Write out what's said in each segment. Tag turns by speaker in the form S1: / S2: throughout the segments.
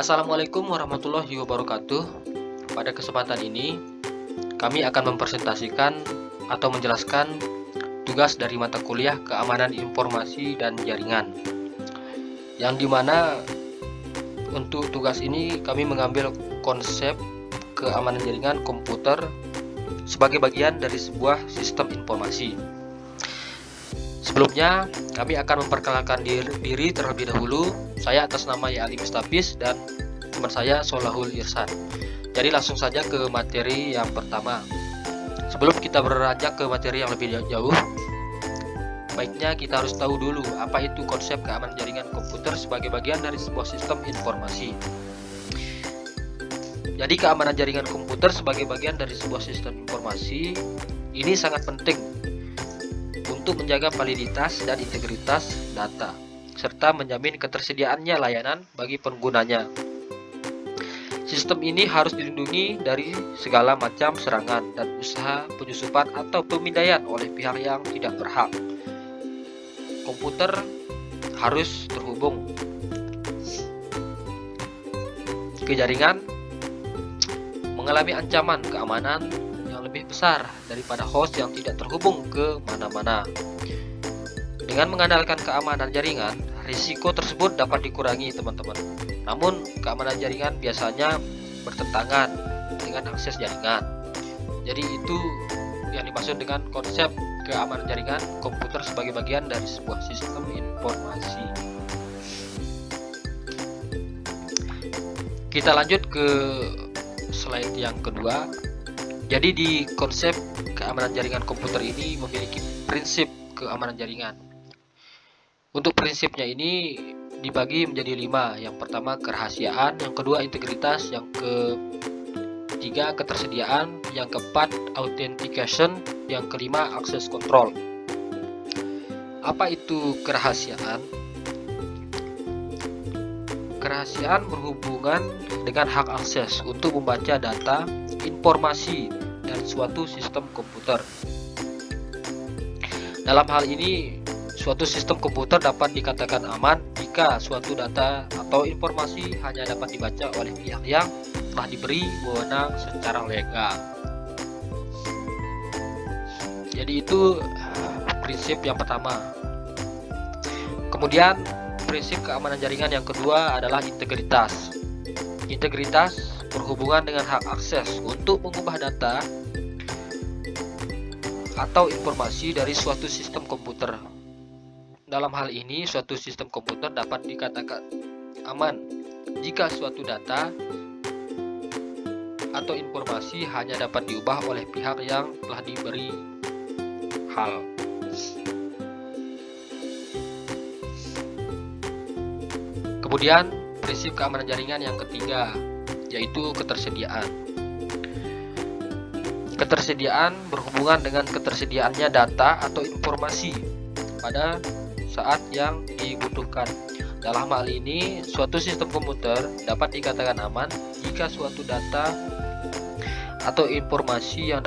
S1: Assalamualaikum warahmatullahi wabarakatuh. Pada kesempatan ini, kami akan mempresentasikan atau menjelaskan tugas dari mata kuliah Keamanan Informasi dan Jaringan. Yang dimana untuk tugas ini kami mengambil konsep keamanan jaringan komputer sebagai bagian dari sebuah sistem informasi. Sebelumnya, kami akan memperkenalkan diri terlebih dahulu. Saya atas nama Ali Mustafis dan teman saya Solahul Irsan. Jadi langsung saja ke materi yang pertama. Sebelum kita beranjak ke materi yang lebih jauh, baiknya kita harus tahu dulu apa itu konsep keamanan jaringan komputer sebagai bagian dari sebuah sistem informasi. Jadi keamanan jaringan komputer sebagai bagian dari sebuah sistem informasi ini sangat penting untuk menjaga validitas dan integritas data, serta menjamin ketersediaannya layanan bagi penggunanya. Sistem ini harus dilindungi dari segala macam serangan dan usaha penyusupan atau pemindaian oleh pihak yang tidak berhak. Komputer harus terhubung ke jaringan mengalami ancaman keamanan yang lebih besar daripada host yang tidak terhubung ke mana-mana. Dengan mengandalkan keamanan jaringan, risiko tersebut dapat dikurangi, teman-teman. Namun, keamanan jaringan biasanya bertentangan dengan akses jaringan. Jadi itu yang dimaksud dengan konsep keamanan jaringan komputer sebagai bagian dari sebuah sistem informasi. Kita lanjut ke slide yang kedua. Jadi di konsep keamanan jaringan komputer ini memiliki prinsip keamanan jaringan. Untuk prinsipnya ini dibagi menjadi 5. Yang pertama kerahasiaan, yang kedua integritas, yang ketiga ketersediaan, yang keempat authentication, yang kelima access control. Apa itu kerahasiaan? Kerahasiaan berhubungan dengan hak akses untuk membaca data, informasi, dan suatu sistem komputer. Dalam hal ini, suatu sistem komputer dapat dikatakan aman jika suatu data atau informasi hanya dapat dibaca oleh pihak yang telah diberi wewenang secara legal. Jadi itu prinsip yang pertama. Kemudian prinsip keamanan jaringan yang kedua adalah integritas. Integritas berhubungan dengan hak akses untuk mengubah data atau informasi dari suatu sistem komputer. Dalam hal ini, suatu sistem komputer dapat dikatakan aman jika suatu data atau informasi hanya dapat diubah oleh pihak yang telah diberi hak. Kemudian prinsip keamanan jaringan yang ketiga yaitu ketersediaan. Ketersediaan berhubungan dengan ketersediaannya data atau informasi pada saat yang dibutuhkan. Dalam hal ini, suatu sistem komputer dapat dikatakan aman jika suatu data atau informasi yang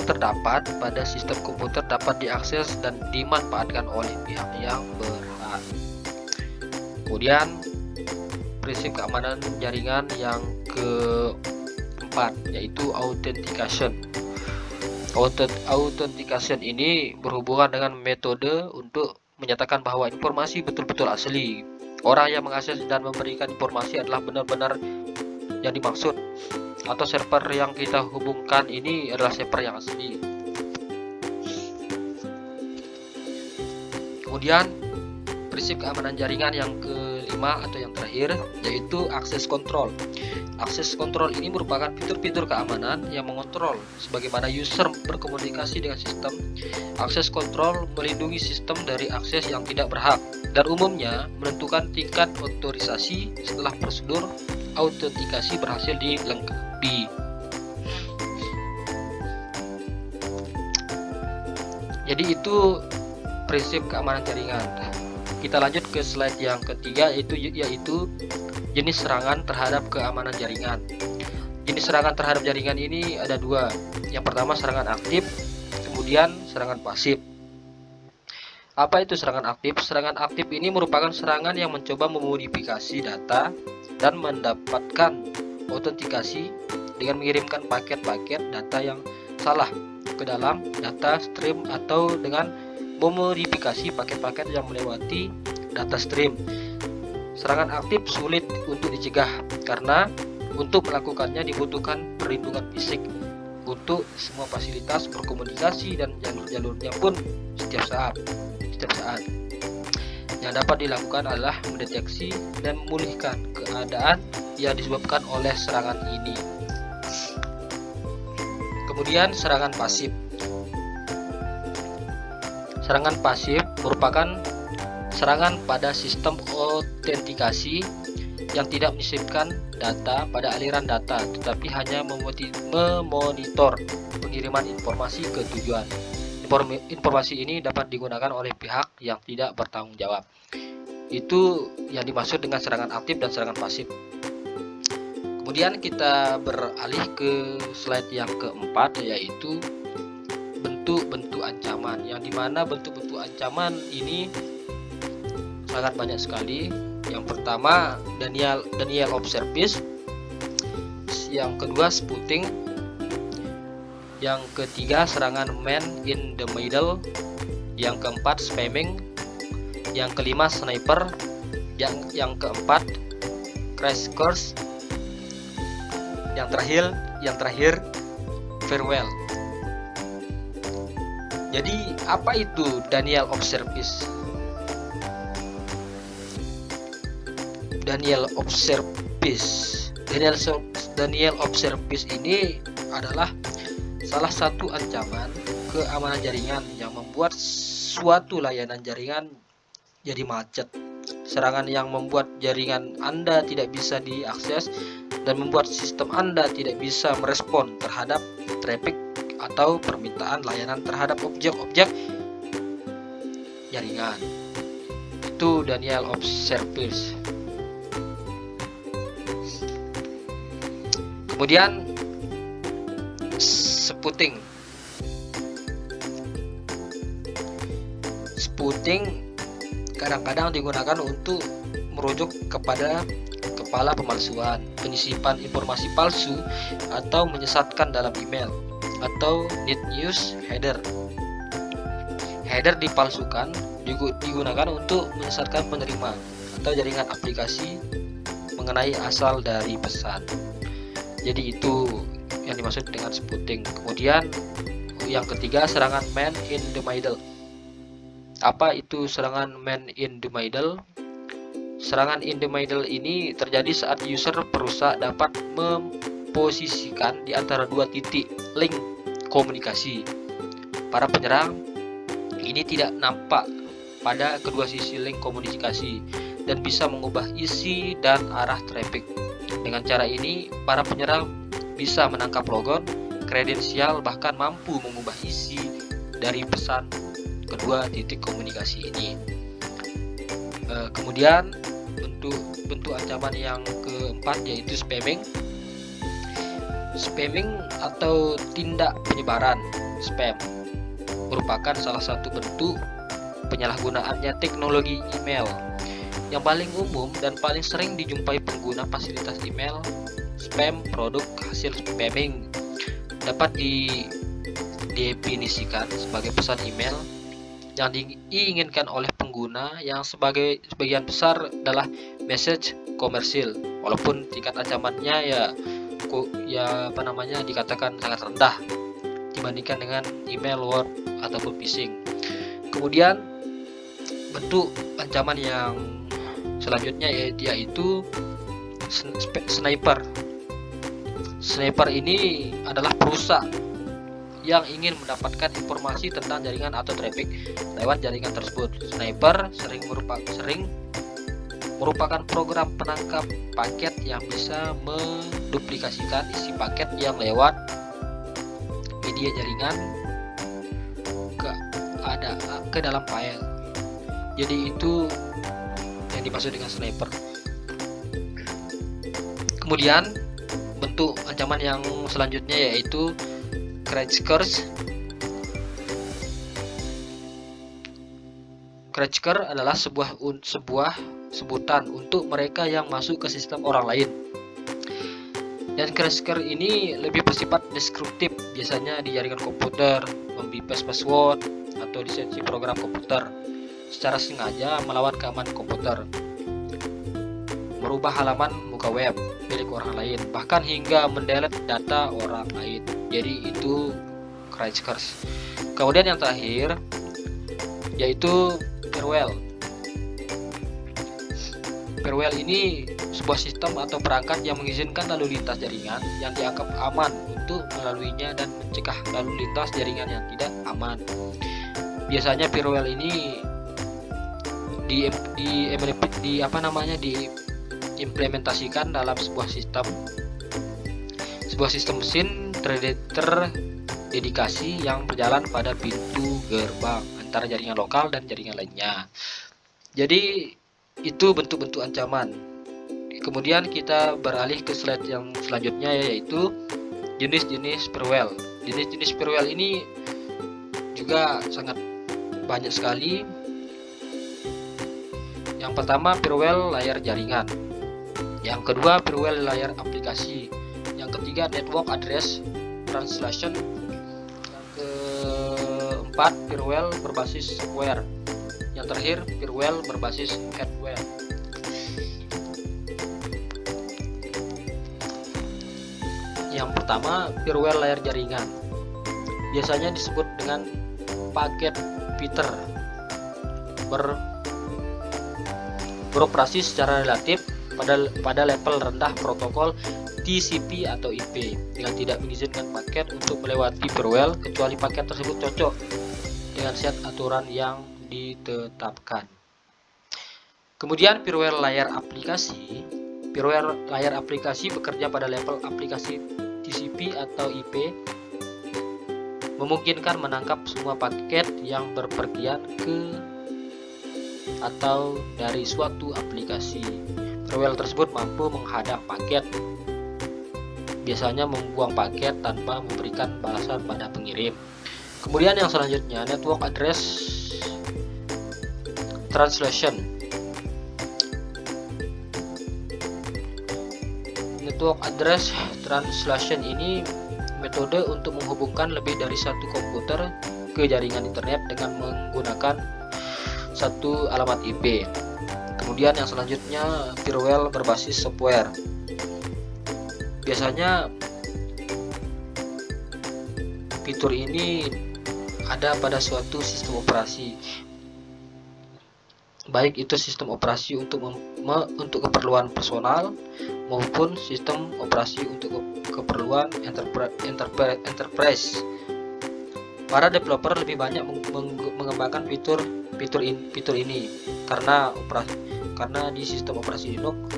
S1: terdapat pada sistem komputer dapat diakses dan dimanfaatkan oleh pihak yang berhak. Kemudian prinsip keamanan jaringan yang keempat yaitu authentication. Authentication ini berhubungan dengan metode untuk menyatakan bahwa informasi betul-betul asli. Orang yang mengakses dan memberikan informasi adalah benar-benar yang dimaksud, atau server yang kita hubungkan ini adalah server yang asli. Kemudian prinsip keamanan jaringan yang kelima atau yang terakhir yaitu access control. Access control ini merupakan fitur-fitur keamanan yang mengontrol sebagaimana user berkomunikasi dengan sistem. Access control melindungi sistem dari akses yang tidak berhak dan umumnya menentukan tingkat otorisasi setelah prosedur autentikasi berhasil dilengkapi. Jadi itu prinsip keamanan jaringan. Kita lanjut ke slide yang ketiga yaitu jenis serangan terhadap keamanan jaringan. Jenis serangan terhadap jaringan ini ada 2. Yang pertama serangan aktif, kemudian serangan pasif. Apa itu serangan aktif? Serangan aktif ini merupakan serangan yang mencoba memodifikasi data dan mendapatkan autentikasi dengan mengirimkan paket-paket data yang salah ke dalam data stream atau dengan memodifikasi paket-paket yang melewati data stream. Serangan aktif sulit untuk dicegah karena untuk melakukannya dibutuhkan perlindungan fisik untuk semua fasilitas berkomunikasi dan jalur-jalurnya pun setiap saat. Yang dapat dilakukan adalah mendeteksi dan memulihkan keadaan yang disebabkan oleh serangan ini. Kemudian serangan pasif. Serangan pasif merupakan serangan pada sistem autentikasi yang tidak menyisipkan data pada aliran data, tetapi hanya memonitor pengiriman informasi ke tujuan. Informasi ini dapat digunakan oleh pihak yang tidak bertanggung jawab. Itu yang dimaksud dengan serangan aktif dan serangan pasif. Kemudian kita beralih ke slide yang keempat, yaitu bentuk-bentuk ancaman, yang dimana bentuk-bentuk ancaman ini sangat banyak sekali. Yang pertama denial of service, yang kedua spooting, yang ketiga serangan man in the middle, yang keempat spamming, yang kelima sniper, yang keempat crash course, yang terakhir farewell. Jadi apa itu denial of service? Denial of service ini adalah salah satu ancaman keamanan jaringan yang membuat suatu layanan jaringan jadi macet. Serangan yang membuat jaringan Anda tidak bisa diakses dan membuat sistem Anda tidak bisa merespon terhadap traffic atau permintaan layanan terhadap objek-objek jaringan. Itu denial of service. Kemudian spooting. Spooting kadang-kadang digunakan untuk merujuk kepada kepala pemalsuan, penyisipan informasi palsu, atau menyesatkan dalam email, atau need news header. Header dipalsukan digunakan untuk menyesatkan penerima atau jaringan aplikasi mengenai asal dari pesan. Jadi itu yang dimaksud dengan spooting. Kemudian yang ketiga serangan man in the middle. Apa itu serangan man in the middle? Serangan in the middle ini terjadi saat user perusak dapat memposisikan di antara dua titik link komunikasi. Para penyerang ini tidak nampak pada kedua sisi link komunikasi dan bisa mengubah isi dan arah traffic. Dengan cara ini, para penyerang bisa menangkap logon, kredensial, bahkan mampu mengubah isi dari pesan kedua titik komunikasi ini. Kemudian bentuk ancaman yang keempat yaitu spamming. Spamming atau tindak penyebaran spam merupakan salah satu bentuk penyalahgunaannya teknologi email. Yang paling umum dan paling sering dijumpai pengguna fasilitas email spam produk hasil spamming dapat didefinisikan sebagai pesan email yang diinginkan oleh pengguna yang sebagian besar adalah message komersil, walaupun tingkat ancamannya dikatakan sangat rendah dibandingkan dengan email word ataupun phishing. Kemudian bentuk ancaman yang selanjutnya yaitu sniper. Sniper ini adalah perusak yang ingin mendapatkan informasi tentang jaringan atau traffic lewat jaringan tersebut. Sniper sering merupakan program penangkap paket yang bisa menduplikasikan isi paket yang lewat media jaringan ke dalam file. Jadi itu yang dimaksud dengan sniper. Kemudian bentuk ancaman yang selanjutnya yaitu crash course. Cracker adalah sebuah sebutan untuk mereka yang masuk ke sistem orang lain. Dan cracker ini lebih bersifat deskriptif, biasanya di jaringan komputer, membypass password, atau lisensi program komputer secara sengaja melawan keamanan komputer, merubah halaman muka web milik orang lain, bahkan hingga mendelete data orang lain. Jadi itu crackers. Kemudian yang terakhir yaitu firewall. Firewall ini sebuah sistem atau perangkat yang mengizinkan lalu lintas jaringan yang dianggap aman untuk melaluinya dan mencegah lalu lintas jaringan yang tidak aman. Biasanya firewall ini diimplementasikan dalam sebuah sistem mesin terdedikasi yang berjalan pada pintu gerbang antara jaringan lokal dan jaringan lainnya. Jadi itu bentuk-bentuk ancaman. Kemudian kita beralih ke slide yang selanjutnya, yaitu jenis-jenis firewall. Jenis-jenis firewall ini juga sangat banyak sekali. Yang pertama, firewall layar jaringan. Yang kedua, firewall layar aplikasi. Yang ketiga, network address translation. Yang keempat, firewall berbasis software. Yang terakhir, firewall berbasis hardware. Yang pertama, firewall layar jaringan. Biasanya disebut dengan paket filter. Beroperasi secara relatif pada level rendah protokol TCP atau IP dengan tidak mengizinkan paket untuk melewati firewall kecuali paket tersebut cocok dengan set aturan yang ditetapkan. Kemudian firewall layar aplikasi. Firewall layar aplikasi bekerja pada level aplikasi TCP atau IP, memungkinkan menangkap semua paket yang berpergian ke atau dari suatu aplikasi. Firewall tersebut mampu menghadang paket, biasanya membuang paket tanpa memberikan balasan pada pengirim. Kemudian yang selanjutnya, network address translation. Network address translation ini metode untuk menghubungkan lebih dari satu komputer ke jaringan internet dengan menggunakan satu alamat IP. Kemudian yang selanjutnya, firewall berbasis software. Biasanya fitur ini ada pada suatu sistem operasi, baik itu sistem operasi untuk keperluan personal maupun sistem operasi untuk keperluan enterprise. Para developer lebih banyak mengembangkan fitur ini karena di sistem operasi Linux,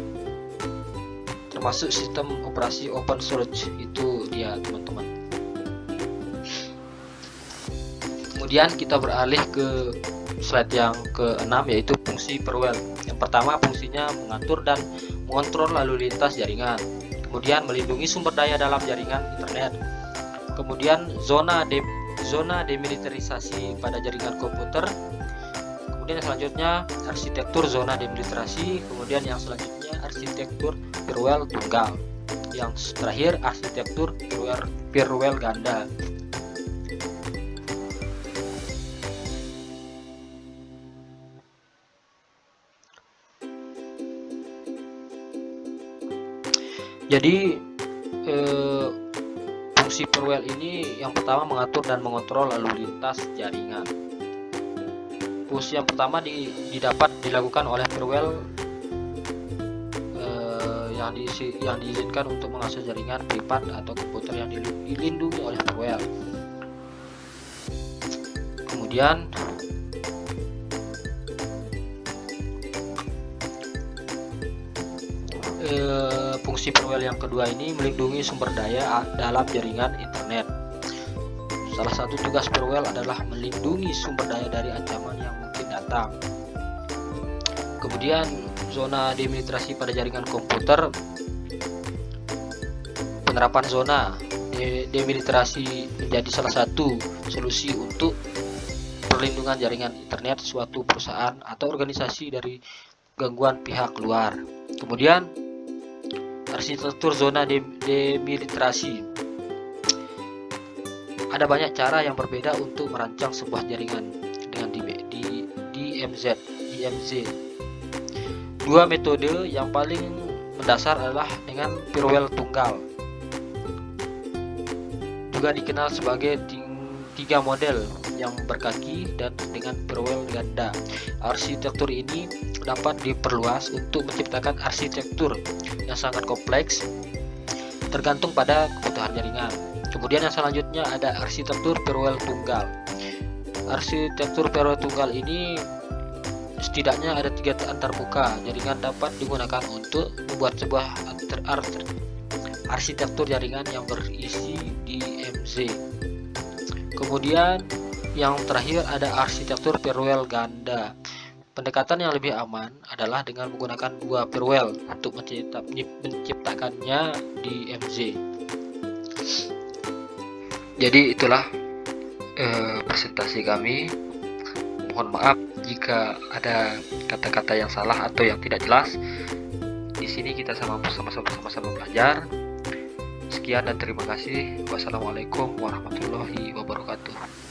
S1: termasuk sistem operasi open source. Itu dia, teman-teman. Kemudian kita beralih ke slide yang ke-6, yaitu fungsi firewall. Yang pertama, fungsinya mengatur dan mengontrol lalu lintas jaringan. Kemudian melindungi sumber daya dalam jaringan internet. Kemudian zona demilitarisasi pada jaringan komputer. Kemudian yang selanjutnya, arsitektur zona demilitarisasi. Kemudian yang selanjutnya, arsitektur firewall tunggal. Yang terakhir, arsitektur firewall ganda. Jadi fungsi firewall ini yang pertama mengatur dan mengontrol lalu lintas jaringan. Fungsi yang pertama didapat dilakukan oleh firewall yang diizinkan untuk mengakses jaringan privat atau komputer yang dilindungi oleh firewall. Kemudian fungsi firewall yang kedua ini melindungi sumber daya dalam jaringan internet. Salah satu tugas firewall adalah melindungi sumber daya dari ancaman yang mungkin datang. Kemudian zona demilitarisasi pada jaringan komputer. Penerapan zona demilitarisasi menjadi salah satu solusi untuk perlindungan jaringan internet suatu perusahaan atau organisasi dari gangguan pihak luar. Kemudian arsitektur zona demilitarisasi. Ada banyak cara yang berbeda untuk merancang sebuah jaringan dengan DMZ. Dua metode yang paling mendasar adalah dengan firewall tunggal, juga dikenal sebagai tiga model yang berkaki, dan dengan firewall ganda. Arsitektur ini dapat diperluas untuk menciptakan arsitektur yang sangat kompleks tergantung pada kebutuhan jaringan. Kemudian yang selanjutnya ada arsitektur firewall tunggal. Arsitektur firewall tunggal ini setidaknya ada 3 antarmuka. Jaringan dapat digunakan untuk membuat sebuah arsitektur jaringan yang berisi DMZ. Kemudian yang terakhir ada arsitektur firewall ganda. Pendekatan yang lebih aman adalah dengan menggunakan 2 firewall untuk menciptakannya DMZ. Jadi itulah presentasi kami. Mohon maaf jika ada kata-kata yang salah atau yang tidak jelas. Di sini kita sama-sama belajar. Sekian dan terima kasih. Wassalamualaikum warahmatullahi wabarakatuh.